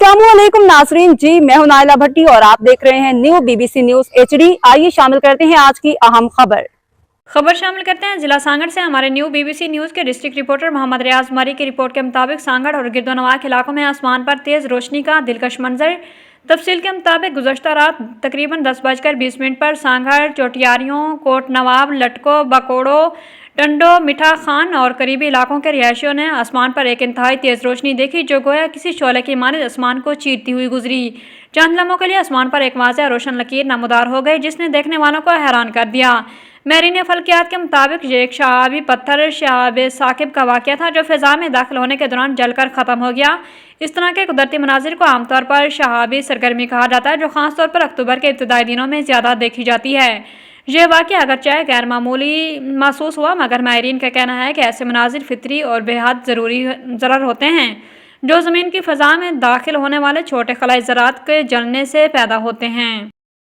अस्सलामुअलैकुम नाजरीन जी, मैं हूं नाइला भट्टी और आप देख रहे हैं न्यू बीबीसी न्यूज HD। आइए शामिल करते हैं आज की अहम खबर शामिल करते हैं जिला सांगड़ से हमारे न्यू बीबीसी न्यूज के डिस्ट्रिक्ट रिपोर्टर मोहम्मद रियाज मरी की रिपोर्ट के मुताबिक सांगड़ और गिरदोनवा के इलाकों में आसमान पर तेज रोशनी का दिलकश मंजर। तफसील के मुताबिक गुज़श्ता रात तकरीबन 10:20 पर सांगड़, चोटियारियों, कोट नवाब, लटको, बकोड़ो, टंडो, मिठा खान और करीबी इलाकों के रिहायशियों ने आसमान पर एक इंतहाई तेज रोशनी देखी जो गोया किसी शोले की मानद आसमान को चीरती हुई गुजरी। चंद लम्हों के लिए आसमान पर एक वाज़ेह रोशन लकीर नमूदार हो गई जिसने देखने वालों को हैरान कर दिया। मैरीन फल्कियात के मुताबिक ये एक शहाबी पत्थर शहाब साकिब का वाक़या था जो फ़िज़ा में दाखिल होने के दौरान जलकर ख़त्म हो गया। इस तरह के कुदरती मनाजिर को आमतौर पर शहाबी सरगर्मी कहा जाता है जो ख़ास तौर पर अक्टूबर के इब्तदाई दिनों में ज़्यादा देखी जाती है। यह वाक़या अगरचे गैर मामूली महसूस हुआ मगर माहिरीन का कहना है कि ऐसे मनाजिर फितरी और बेहद ज़रूर होते हैं जो ज़मीन की फ़ज़ा में दाखिल होने वाले छोटे खलाई ज़रात के जलने से पैदा होते हैं।